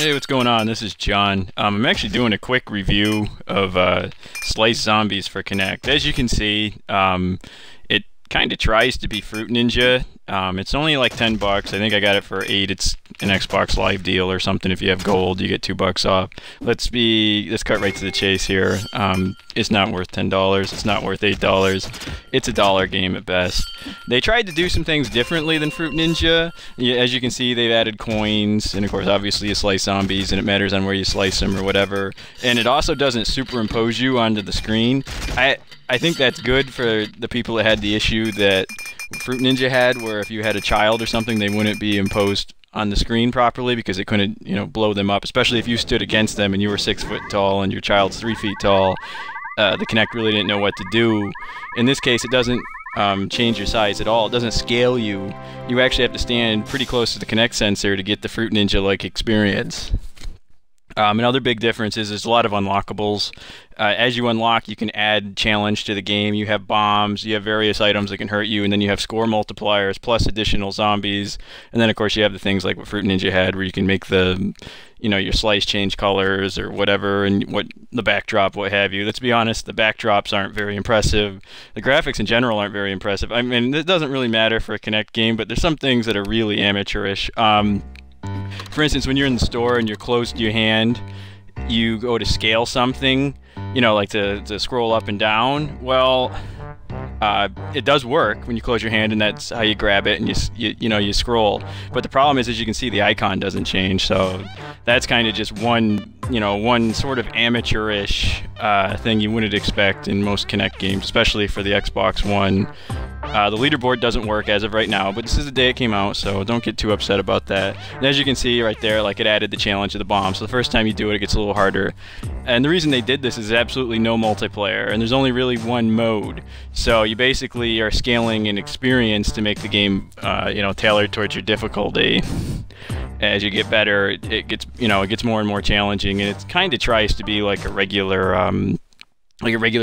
Hey, what's going on? This is John. I'm actually doing a quick review of Slice Zombies for Kinect. As you can see, it kind of tries to be Fruit Ninja. It's only like $10. I think I got it for 8. It's an Xbox Live deal or something. If you have gold, you get $2 off. Let's cut right to the chase here. It's not worth $10. It's not worth $8. It's a dollar game at best. They tried to do some things differently than Fruit Ninja. As you can see, they've added coins, and of course, obviously, you slice zombies, and it matters on where you slice them or whatever. And it also doesn't superimpose you onto the screen. I think that's good for the people that had the issue that Fruit Ninja had, where if you had a child or something, they wouldn't be imposed on the screen properly because it couldn't, blow them up. Especially if you stood against them and you were 6 foot tall and your child's 3 feet tall. The Kinect really didn't know what to do. In this case, it doesn't change your size at all. It doesn't scale you. You actually have to stand pretty close to the Kinect sensor to get the Fruit Ninja-like experience. Another big difference is there's a lot of unlockables. As you unlock, you can add challenge to the game. You have bombs, you have various items that can hurt you, and then you have score multipliers plus additional zombies. And then, of course, you have the things like what Fruit Ninja had, where you can make the, your slice change colors or whatever, and what the backdrop, what have you. Let's be honest, the backdrops aren't very impressive. The graphics in general aren't very impressive. I mean, it doesn't really matter for a Kinect game, but there's some things that are really amateurish. For instance, when you're in the store and you're close to your hand, you go to scale something, like to scroll up and down. Well, it does work when you close your hand, and that's how you grab it and you scroll. But the problem is, as you can see, the icon doesn't change. So that's kind of just one sort of amateurish thing you wouldn't expect in most Kinect games, especially for the Xbox One. The leaderboard doesn't work as of right now, but this is the day it came out, so don't get too upset about that. And as you can see right there, it added the challenge of the bomb, so the first time you do it, it gets a little harder. And the reason they did this is absolutely no multiplayer, and there's only really one mode. So you basically are scaling an experience to make the game, tailored towards your difficulty. As you get better, it gets more and more challenging, and it kind of tries to be like a regular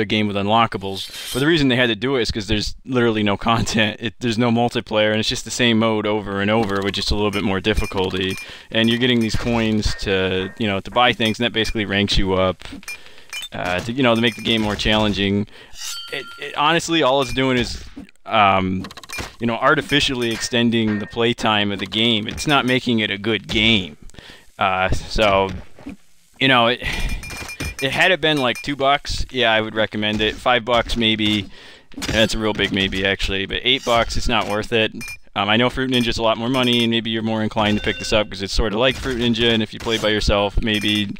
game with unlockables. But the reason they had to do it is because there's literally no content. There's no multiplayer, and it's just the same mode over and over with just a little bit more difficulty. And you're getting these coins to buy things, and that basically ranks you up to make the game more challenging. Honestly, all it's doing is artificially extending the playtime of the game. It's not making it a good game. It had it been like $2, yeah, I would recommend it. $5 maybe, that's a real big maybe actually, but $8, it's not worth it. I know Fruit Ninja's a lot more money, and maybe you're more inclined to pick this up because it's sort of like Fruit Ninja, and if you play by yourself, maybe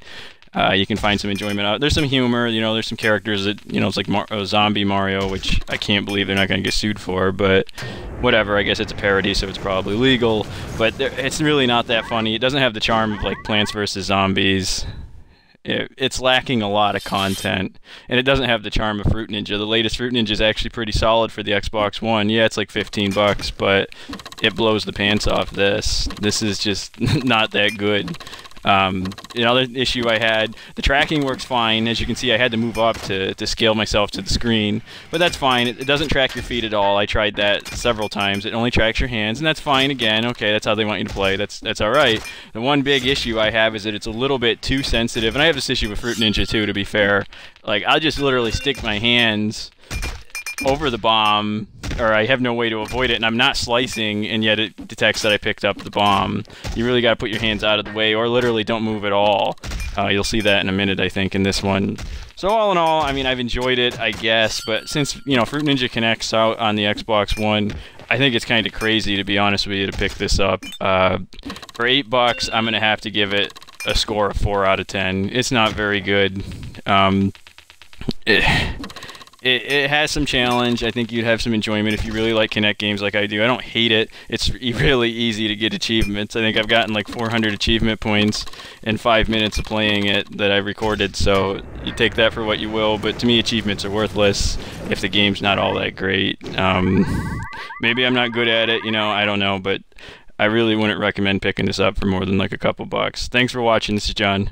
you can find some enjoyment out. There's some humor, there's some characters that, it's like Zombie Mario, which I can't believe they're not going to get sued for, but whatever, I guess it's a parody, so it's probably legal. But it's really not that funny. It doesn't have the charm of like Plants vs. Zombies. It's lacking a lot of content, and it doesn't have the charm of Fruit Ninja. The latest Fruit Ninja is actually pretty solid for the Xbox One. Yeah, it's like $15, but it blows the pants off this. This is just not that good. Another issue I had, the tracking works fine. As you can see, I had to move up to scale myself to the screen, but that's fine. It doesn't track your feet at all. I tried that several times. It only tracks your hands, and that's fine again. Okay, that's how they want you to play. That's all right. The one big issue I have is that it's a little bit too sensitive, and I have this issue with Fruit Ninja too, to be fair. Like, I'll just literally stick my hands over the bomb, or I have no way to avoid it, and I'm not slicing, and yet it detects that I picked up the bomb. You really got to put your hands out of the way, or literally don't move at all. You'll see that in a minute, I think, in this one. So all in all, I mean, I've enjoyed it, I guess, but since, Fruit Ninja Kinect's out on the Xbox One, I think it's kind of crazy, to be honest with you, to pick this up. For $8, I'm going to have to give it a score of 4 out of 10. It's not very good. It has some challenge. I think you'd have some enjoyment if you really like Kinect games like I do. I don't hate it. It's really easy to get achievements. I think I've gotten like 400 achievement points in 5 minutes of playing it that I recorded, so you take that for what you will, but to me achievements are worthless if the game's not all that great. Maybe I'm not good at it, I don't know, but I really wouldn't recommend picking this up for more than like a couple bucks. Thanks for watching. This is John.